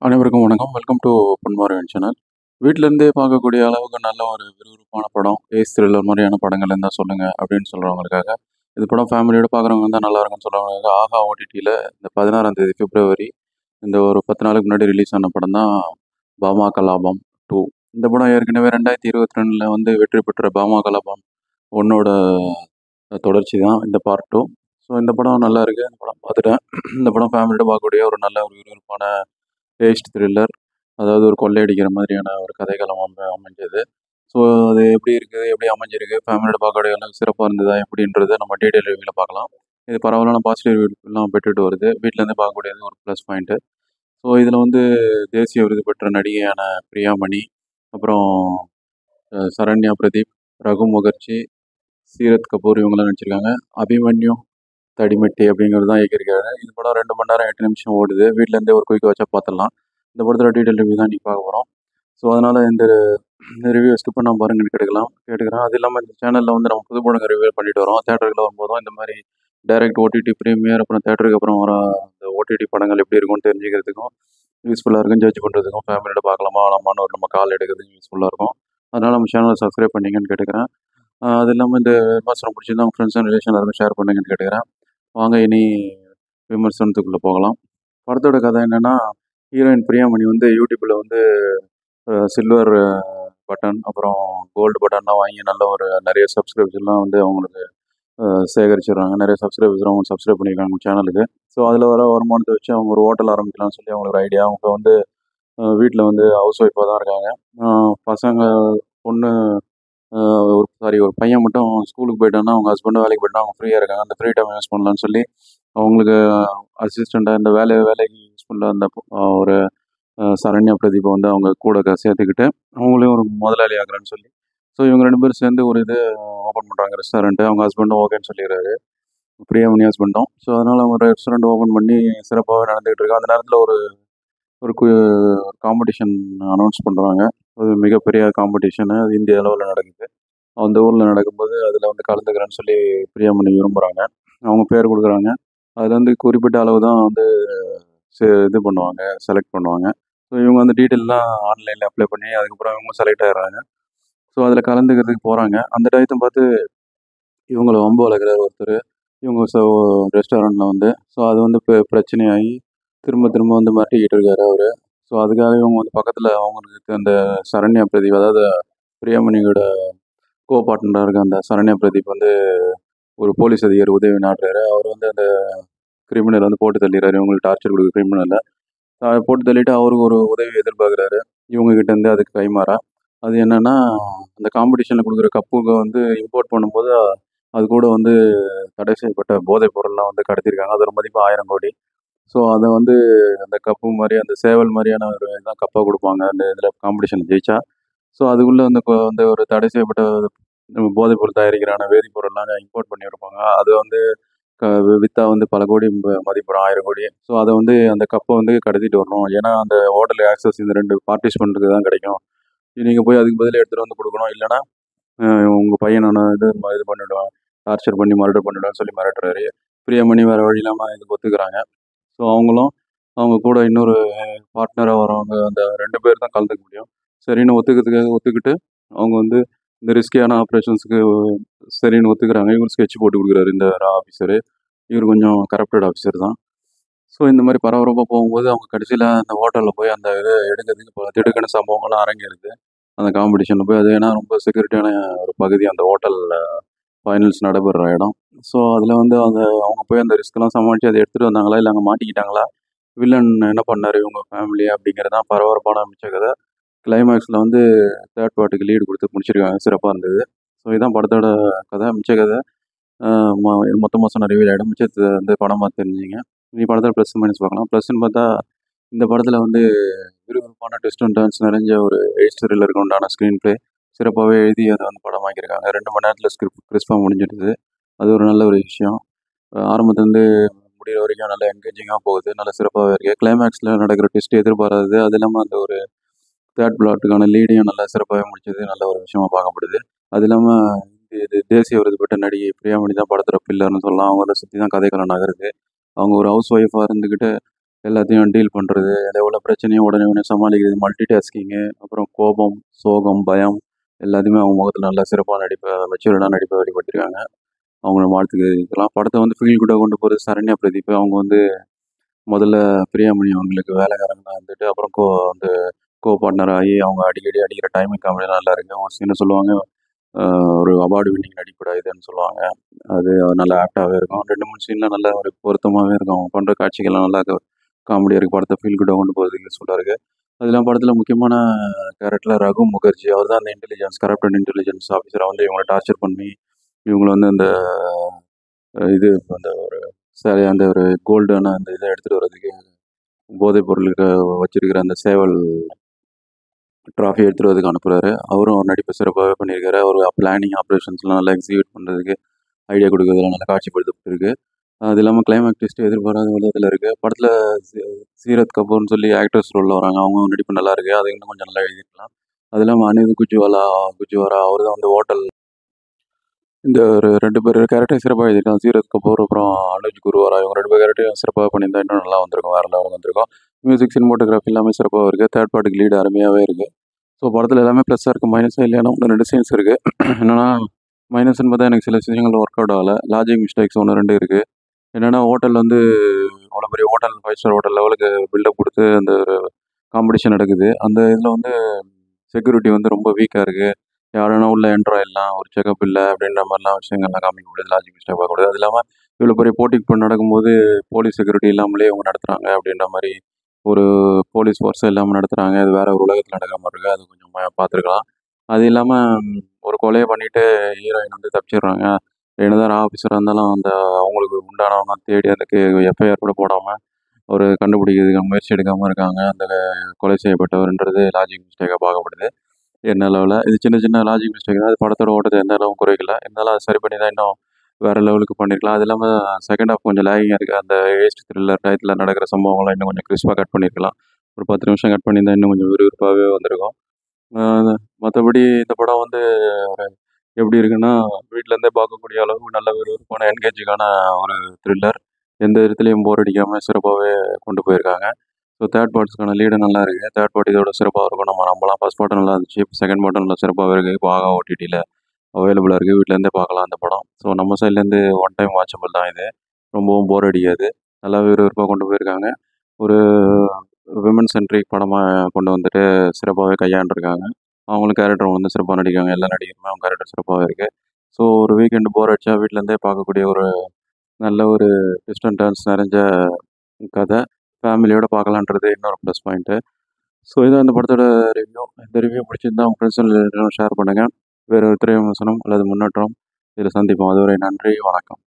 அனைவருக்கும் வணக்கம். Welcome to Ponmariyan channel. வீட்டிலேருந்தே பார்க்கக்கூடிய அளவுக்கு நல்ல ஒரு விறுவிறுப்பான படம், ஏஸ் த்ரில்லர் மாதிரியான படங்கள் இருந்தால் சொல்லுங்கள் அப்படின்னு சொல்கிறவங்களுக்காக, இது படம் ஃபேமிலியோட பார்க்குறவங்க இருந்தால் நல்லா இருக்கும்னு சொல்கிறவங்களுக்காக ஆஹா ஓடிடியில் இந்த 16ஆம் தேதி பிப்ரவரி இந்த ஒரு 10 நாளுக்கு முன்னாடி ரிலீஸ் ஆன படம் தான் பாமா கலாபம் 2. இந்த படம் ஏற்கனவே 2022 வந்து வெற்றி பெற்ற பாமா கலாபம் 1ஓட தொடர்ச்சி தான் இந்த பார்ட் 2. ஸோ இந்த படம் நல்லா இருக்குது. இந்த படம் பார்த்துட்டேன். இந்த படம் ஃபேமிலியோட பார்க்கக்கூடிய ஒரு நல்ல ஒரு விறுவிறுப்பான டேஸ்ட் த்ரில்லர், அதாவது ஒரு கொள்ளையடிக்கிற மாதிரியான ஒரு கதைக்களம் அமைஞ்சது. ஸோ அது எப்படி இருக்குது, எப்படி அமைஞ்சிருக்கு, ஃபேமிலியோட பார்க்கக்கூடிய அளவுக்கு சிறப்பாக இருந்ததா எப்படின்றத நம்ம டீட்டெயில் ரிவ்யூவில் பார்க்கலாம். இது பரவலான பாசிட்டிவ் ரிவ்யூலாம் பெற்றுட்டு வருது. வீட்டிலேருந்து பார்க்கக்கூடியது ஒரு ப்ளஸ் பாயிண்ட்டு. ஸோ இதில் வந்து தேசிய விருது பெற்ற நடிகையான பிரியாமணி, அப்புறம் சரண்யா பிரதீப், ரகு முகர்ஜி, சீரத் கபூர் இவங்கெல்லாம் நடிச்சிருக்காங்க. அபிமன்யு தடிமெட்டி அப்படிங்கிறது தான் இயக்கியிருக்காரு. இந்த படம் 2 மணி நேரம் 8 நிமிஷம் ஓடுது. வீட்டிலேருந்தே ஒரு குயிக் வாட்சாக பார்த்துடலாம். இந்த படத்தோட டீட்டெயில் ரிவ்யூ தான் இன்றைக்கி பார்க்க போகிறோம். ஸோ அதனால் இந்த ரிவ்யூ ஸ்கிப் பண்ணாமல் பாருங்கன்னு கேட்டுக்கிறேன். அது இல்லாமல் இந்த சேனலில் வந்து நம்ம புது படங்கள் ரிவ்யூ பண்ணிட்டு வரோம். தேட்டருக்குள்ள வரும்போதும் இந்த மாதிரி டைரக்ட் ஓடிடி ப்ரீமியர், அப்புறம் தேட்டருக்கு அப்புறம் வர அந்த ஓடிடி படங்கள் எப்படி இருக்கும்னு தெரிஞ்சுக்கிறதுக்கும் யூஸ்ஃபுல்லாக இருக்கும். ஜட்ஜ் பண்ணுறதுக்கும் ஃபேமிலியோட பார்க்கலாமா வேணாமான்னு ஒரு நம்ம கால் எடுக்கிறதுக்கும் யூஸ்ஃபுல்லாக இருக்கும். அதனால் நம்ம சேனலை சப்ஸ்கிரைப் பண்ணிங்கன்னு கேட்டுக்கிறேன். அது இல்லாமல் இந்த விமர்சனம் பிடிச்சிருந்தா உங்கள் ஃப்ரெண்ட்ஸ் அண்ட் ரிலேஷன் எல்லாருமே ஷேர் பண்ணுங்கன்னு கேட்டுக்கிறேன். வாங்க இனி விமர்சனத்துக்குள்ளே போகலாம். படத்தோட கதை என்னென்னா, ஹீரோயின் பிரியாமணி வந்து யூடியூப்பில் வந்து சில்வர் பட்டன் அப்புறம் கோல்டு பட்டன்லாம் வாங்கி நல்ல ஒரு நிறைய சப்ஸ்கிரைப்ஸ்லாம் வந்து அவங்களுக்கு சேகரிச்சிடுறாங்க. நிறைய சப்ஸ்கிரைபர்ஸ் அவங்க சப்ஸ்கிரைப் பண்ணியிருக்காங்க சேனலுக்கு. ஸோ அதில் வர வருமானத்தை வச்சு அவங்க ஒரு ஹோட்டல் ஆரம்பிக்கலாம்னு சொல்லி அவங்களுக்கு ஒரு ஐடியா. அவங்க வந்து வீட்டில் வந்து ஹவுஸ் ஒய்ஃபாக தான் இருக்காங்க. பசங்க பொண்ணு ஒரு பையன் மட்டும் ஸ்கூலுக்கு போயிட்டான்னா, அவங்க ஹஸ்பண்டும் வேலைக்கு போயிட்டா அவங்க ஃப்ரீயாக இருக்காங்க. அந்த ஃப்ரீ டைம் யூஸ் பண்ணலான்னு சொல்லி அவங்களுக்கு அசிஸ்டண்ட்டாக இந்த வேலைக்கு யூஸ் பண்ணுற அந்த ஒரு சரண்யா பிரதீப்பை வந்து அவங்க கூட சேர்த்துக்கிட்டு அவங்களையும் ஒரு முதலாளி ஆக்குறேன்னு சொல்லி, ஸோ இவங்க 2 பேரும் சேர்ந்து ஒரு இது ஓப்பன் பண்ணுறாங்க ரெஸ்டாரண்ட்டு. அவங்க ஹஸ்பண்டும் ஓகேன்னு சொல்லிடுறாரு, பிரியாமணி ஹஸ்பண்டும். ஸோ அதனால் அவங்க ரெஸ்டாரண்ட் ஓப்பன் பண்ணி சிறப்பாகவே நடந்துகிட்டு இருக்கு. அந்த நேரத்தில் ஒரு ஒரு காம்படிஷன் அனௌன்ஸ் பண்ணுறாங்க. அது மிகப்பெரிய காம்படிஷனு, அது இந்திய அளவில் நடக்குது. அந்த ஊரில் நடக்கும்போது அதில் வந்து கலந்துக்கிறேன்னு சொல்லி பிரியாமணி விரும்புகிறாங்க. அவங்க பேர் கொடுக்குறாங்க. அதில் வந்து குறிப்பிட்ட அளவு தான் வந்து இது பண்ணுவாங்க, செலக்ட் பண்ணுவாங்க. ஸோ இவங்க அந்த டீட்டெயிலெலாம் ஆன்லைனில் அப்ளை பண்ணி அதுக்கப்புறம் இவங்க செலக்ட் ஆகிடுறாங்க. ஸோ அதில் கலந்துக்கிறதுக்கு போகிறாங்க. அந்த டயத்தை பார்த்து இவங்கள வம்பு வளர்க்குறாரு ஒருத்தர், இவங்க ரெஸ்டாரண்ட்டில் வந்து. ஸோ அது வந்து பிரச்சனையாகி திரும்ப திரும்ப வந்து மாட்டிக்கிட்டு இருக்காரு அவர். ஸோ அதுக்காக இவங்க வந்து பக்கத்தில் அவங்களுக்கு அந்த சரண்யா பிரதீப், அதாவது பிரியாமணியோட பார்ட்னராக இருக்க அந்த சரண்யா பிரதீப் வந்து ஒரு போலீஸ் அதிகாரி உதவி நாடுறாரு. அவர் வந்து அந்த கிரிமினல் வந்து போட்டு தள்ளிடுறாரு, இவங்களுக்கு டார்ச்சர் கொடுக்குற கிரிமினலை போட்டு தள்ளிட்டு அவருக்கு ஒரு உதவி எதிர்பார்க்குறாரு இவங்ககிட்டேருந்து. அதுக்கு கைமாறா அது என்னென்னா, அந்த காம்படிஷனில் கொடுக்குற கப்புக்கு வந்து இம்போர்ட் பண்ணும்போது அது கூட வந்து தடை செய்யப்பட்ட போதைப் பொருள்லாம் வந்து கடத்தியிருக்காங்க. அதோட மதிப்பு 1000 கோடி. ஸோ அதை வந்து அந்த கப்பு மாதிரி, அந்த சேவல் மாதிரியான ஒரு இதான் கப்பாக கொடுப்பாங்க அந்த இதில் காம்படிஷனில் ஜெயிச்சா. ஸோ அதுக்குள்ளே வந்து வந்து ஒரு தடை செய்யப்பட்ட போதைப்பொருள் தயாரிக்கிறான வேதிப்பொருள்லாம் இம்போர்ட் பண்ணி இருப்பாங்க. அது வந்து விற்றா வந்து பல கோடி மதிப்பிடும், 1000 கோடி. ஸோ அதை வந்து அந்த கப்பை வந்து கடத்திட்டு வரணும். ஏன்னா அந்த ஹோட்டல் ஆக்சஸ் இந்த 2 பார்ட்டிசிபெண்ட்டுக்கு தான் கிடைக்கும். நீங்கள் போய் அதுக்கு பதில் எடுத்துகிட்டு வந்து கொடுக்கணும். இல்லைனா உங்கள் பையனை நான் இது பண்ணிவிடுவேன், டார்ச்சர் பண்ணி மர்டர் பண்ணிவிடுவேன்னு சொல்லி மிரட்டுறாரு. பிரியாமணி வேறு வழி இல்லாமல் இதுக்கு ஒத்துக்கிறாங்க. ஸோ அவங்களும் அவங்க கூட இன்னொரு பார்ட்னராக வரவங்க அந்த 2 பேர் தான் கலந்துக்க முடியும். சரின்னு ஒத்துக்கிட்டு அவங்க வந்து இந்த ரிஸ்கியான ஆப்ரேஷன்ஸுக்கு சரின்னு ஒத்துக்கிறாங்க. இவர் ஸ்கெட்ச் போட்டு கொடுக்குறாரு இந்த ஆஃபீஸரு. இவர் கொஞ்சம் கரப்டட் ஆஃபீஸர் தான். ஸோ இந்த மாதிரி பரபரப்பாக போகும்போது அவங்க கடைசியில் அந்த ஹோட்டலில் போய் அந்த இதை எடுக்கிறதுக்கு பல திடுக்கான சம்பவங்கள்லாம் அரங்கேறுது அந்த காம்படிஷனில் போய். அது ஏன்னா ரொம்ப செக்யூரிட்டியான ஒரு பகுதி அந்த ஹோட்டலில் ஃபைனல்ஸ் நடைபெறுற இடம். ஸோ அதில் வந்து அவங்க போய் அந்த ரிஸ்க்லாம் சமாளித்து அதை எடுத்துகிட்டு வந்தாங்களா, இல்லை அங்கே மாட்டிக்கிட்டாங்களா, வில்லன் என்ன பண்ணார் இவங்க ஃபேமிலி அப்படிங்கிறது தான் பரபரப்பான மிச்ச கதை. கிளைமேக்ஸில் வந்து தேர்ட் பார்ட்டுக்கு லீடு கொடுத்து முடிச்சிருக்காங்க, சிறப்பாக இருந்தது. ஸோ இதுதான் படத்தோட கதை. மிச்ச கதை மொத்தமாக சொன்ன ரிவீல் ஆகிடும். மிச்சத்தை வந்து படம் பார்த்து தெரிஞ்சுங்க. நீ படத்தில் ப்ளஸ் மைனஸ் பார்க்கலாம். ப்ளஸ்ன்னு பார்த்தா இந்த படத்தில் வந்து விறுவிறுப்பான ட்விஸ்ட் அண்ட் டர்ன்ஸ் நிறைஞ்ச ஒரு ஏஜ் த்ரில்லருக்கு உண்டான ஸ்க்ரீன் ப்ளே சிறப்பாகவே எழுதி அதை வந்து படமாக்கியிருக்காங்க. 2 மணி நேரத்தில் கிறிஸ்பாக முடிஞ்சிடுது. அது ஒரு நல்ல ஒரு விஷயம். ஆரம்பத்துலேருந்து முடிகிற வரைக்கும் நல்லா என்கேஜிங்காக போகுது, நல்லா சிறப்பாகவே இருக்குது. கிளைமேக்ஸில் நடக்கிற ட்விஸ்ட் எதிர்பாராது. அது இல்லாமல் அந்த ஒரு தேர்ட் பிளாட்டுக்கான லீடையும் நல்லா சிறப்பாகவே முடிச்சது நல்ல ஒரு விஷயமா பார்க்கப்படுது. அது இல்லாமல் இது தேசிய விருது பெற்ற நடிகை பிரியாமணி தான் படத்தோட பில்லர்னு சொல்லலாம். அவங்கள சுற்றி தான் கதைக்களம் நகருது. அவங்க ஒரு ஹவுஸ் ஒய்ஃபாக இருந்துக்கிட்டு எல்லாத்தையும் டீல் பண்ணுறது, எவ்வளோ பிரச்சனையும் உடனே உடனே சமாளிக்கிறது, மல்டி டாஸ்கிங்கு, அப்புறம் கோபம், சோகம், பயம் எல்லாத்தையுமே அவங்க முகத்தில் நல்லா சிறப்பாக நடிப்பை மெச்சூர்டாக நடிப்பை வெளிப்படுத்தியிருக்காங்க. அவங்கள வாழ்த்துக்கு இதெல்லாம் படத்தை வந்து ஃபீல் குட்டாக கொண்டு போகிறது சரண்யா பிரதீப். அவங்க வந்து முதல்ல பிரியாமணி அவங்களுக்கு வேலைக்காரங்களா இருந்துட்டு அப்புறம் வந்து பார்ட்னர் ஆகி அவங்க அடிக்கடி அடிக்கிற டைமிங் காமெடி நல்லா இருக்கு. ஒரு சீனை சொல்லுவாங்க, ஒரு அவார்டு வின்னிங் நடிப்புடா இதுன்னு சொல்லுவாங்க. அது நல்லா ஆப்டாகவே இருக்கும். 2, 3 சீன்லாம் நல்ல ஒரு பொருத்தமாகவே இருக்கும். அவங்க பண்ணுற காட்சிகள்லாம் நல்லா காமெடியாக இருக்குது. படத்தை ஃபீல் குட்டாக கொண்டு போகிறதுக்கு யூஸ்ஃபுல்லாக இருக்குது. அதெல்லாம் படத்தில் முக்கியமான கேரக்டரில் ரகு முகர்ஜி அவர் தான் அந்த இன்டெலிஜென்ஸ் கரப்டட் இன்டெலிஜென்ஸ் ஆஃபீஸரை வந்து இவங்களை டார்ச்சர் பண்ணி இவங்களை வந்து அந்த இது அந்த ஒரு சரி அந்த ஒரு கோல்டான அந்த இதை எடுத்துகிட்டு வர்றதுக்கு போதைப் பொருளுக்கு வச்சிருக்கிற அந்த சேவல் ட்ராஃபி எடுத்துகிட்டு வரதுக்கு அனுப்புகிறாரு. அவரும் அவர் நடிப்பை சிறப்பாகவே பண்ணியிருக்காரு. அவர் பிளானிங் ஆப்ரேஷன்ஸ்லாம் நல்லா எக்ஸிக்யூட் பண்ணுறதுக்கு ஐடியா கொடுக்குறதுலாம் நல்லா காட்சிப்படுத்தப்பட்டிருக்கு. அது இல்லாமல் கிளைமேக்ஸ் ட்விஸ்ட் எதிர்பாராத விதத்தில் இருக்குது. படத்தில் சீரத் கபூர்னு சொல்லி ஆக்டர்ஸ் ரோலில் வராங்க. அவங்க நடிப்பு நல்லா இருக்குது. அது இன்னும் கொஞ்சம் நல்லா எழுதியிருக்கலாம். அது இல்லாமல் அனிருத் குஜ்வாரா அவர் தான் வந்து ஹோட்டல் இந்த ஒரு 2 பேர் கேரக்டர் சிறப்பாக எழுதியிருக்காங்க. சீரத் கபூர் அப்புறம் அனுஜ் குருவாரா இவங்க 2 பேர் கேரக்டரையும் சிறப்பாக பண்ணியிருந்தா இன்னும் நல்லா வந்திருக்கும். வேறு லெவலுக்கு வந்திருக்கும். மியூசிக் சினிமோட்டோகிராஃபி எல்லாமே சிறப்பாக இருக்குது. தேர்ட் பார்ட்டிக்கு லீடு அருமையாகவே இருக்குது. ஸோ படத்தில் எல்லாமே ப்ளஸ்ஸாக இருக்குது. மைனஸாக இல்லைன்னா 2 சீன்ஸ் இருக்குது. என்னென்னா மைனஸ்ன்னு பார்த்தா எனக்கு சில விஷயங்கள் ஒர்க் அவுட் ஆகலை. லாஜிக் மிஸ்டேக்ஸ் 1, 2 இருக்குது. என்னென்னா ஹோட்டல் வந்து அவ்வளோ பெரிய ஹோட்டல் 5 ஸ்டார் ஹோட்டல் லெவலுக்கு பில்டப் கொடுத்து அந்த ஒரு காம்படிஷன் நடக்குது. அந்த இதில் வந்து செக்யூரிட்டி வந்து ரொம்ப வீக்காக இருக்குது. யார் வேணா உள்ள என்ட்ரு ஆயிடலாம். ஒரு செக்கப் இல்ல அப்படின்ற மாரிலாம் விஷயங்கள்லாம் காமிக்கக்கூடாது. லாஜிக் மிஸ்டேக் பார்க்கக்கூடாது. அது இல்லாம இவ்வளோ பெரிய போட்டிக்கு நடக்கும்போது போலீஸ் செக்யூரிட்டி இல்லாமலே இவங்க நடத்துறாங்க அப்படின்ற மாரி ஒரு போலீஸ் ஃபோர்ஸே இல்லாம நடத்துறாங்க. அது வேற ஒரு உலகத்துல நடக்கிற மாரி இருக்கு. அது கொஞ்சம் பார்த்துருக்கலாம். அது இல்லாம ஒரு கொலைய பண்ணிட்டு ஹீரோயின் வந்து தப்பிச்சிடுறாங்க. என்னதான் ஆஃபீஸரா இருந்தாலும் அந்த அவங்களுக்கு உண்டானவங்க தேடி அதுக்கு எஃப்ஐஆர் கூட போடாம ஒரு கண்டுபிடிக்கிறதுக்கு முயற்சி எடுக்காம இருக்காங்க. அந்த கொலை செய்யப்பட்டவர்ன்றது லாஜிக் மிஸ்டேக்கா பார்க்கப்படுது. என்ன லெவல்ல இது சின்ன சின்ன லாஜிக் மிஸ்டேக் தான். அது படத்தோட ஓட்டத்த எந்த அளவும் குறைக்கல. இருந்தாலும் அத சரி பண்ணி தான் இன்னும் வேற லெவலுக்கு பண்ணியிருக்கலாம். அது இல்லாம செகண்ட் ஹாஃப் கொஞ்சம் லேகிங்கா இருக்கு. அந்த ஏஸ்ட் த்ரில்லர் டயத்துல நடக்கிற சம்பவங்கள்லாம் இன்னும் கொஞ்சம் கிறிஸ்பா கட் பண்ணியிருக்கலாம். ஒரு 10 நிமிஷம் கட் பண்ணியிருந்தா இன்னும் கொஞ்சம் விறுவிறுப்பாவே வந்திருக்கும். அ மத்தபடி இந்த படம் வந்து எப்படி இருக்குன்னா, வீட்லருந்தே பார்க்கக்கூடிய அளவுக்கு நல்ல விறுவிறுப்பான என்கேஜிங்கான ஒரு த்ரில்லர். எந்த இடத்துலயும் போர் அடிக்காம சிறப்பாவே கொண்டு போயிருக்காங்க. ஸோ தேர்ட் பார்ட்ஸ்க்கான லீடும் நல்லா இருக்கு. தேர்ட் பார்ட் இதோட சிறப்பா இருக்கும் நம்ம நம்பலாம். ஃபர்ஸ்ட் பார்ட்டும் நல்லா இருந்துச்சு. செகண்ட் பார்ட்டும் நல்லா சிறப்பாவே இருக்கு. இப்போ ஆகா ஓடிடில அவைலபிளா இருக்கு. வீட்லேருந்தே பார்க்கலாம் அந்த படம். ஸோ நம்ம சைட்லேருந்து ஒன் டைம் வாட்சபிள் தான் இது. ரொம்பவும் போர் அடிக்காது. நல்லா விறுவிறுப்பா கொண்டு போயிருக்காங்க. ஒரு விமன் சென்ட்ரிக் படமா கொண்டு வந்துட்டு சிறப்பாவே கையாண்டுருக்காங்க. அவங்களும் கேரக்டர் வந்து சிறப்பா நடிக்கிறாங்க. எல்லா நடிகருமே அவங்க கேரக்டர் சிறப்பாவே இருக்கு. ஸோ ஒரு வீக்கெண்ட் போர் அடிச்சா வீட்லேருந்தே பார்க்கக்கூடிய ஒரு நல்ல ஒரு ட்விஸ்ட் அண்ட் டர்ன்ஸ் நிறைஞ்ச கதை. ஃபேமிலியோட பார்க்கலான்றது இன்னொரு ப்ளஸ் பாயிண்ட்டு. ஸோ இதான் இந்த படத்தோட ரிவ்யூ. இந்த ரிவ்யூ பிடிச்சிருந்தா உங்க ஃப்ரெண்ட்ஸ் எல்லாரும் ஷேர் பண்ணுங்க. வேற ஒரு திரை விமர்சனம் அல்லது முன்னேற்றம் இதில் சந்திப்போம். அதுவரை நன்றி, வணக்கம்.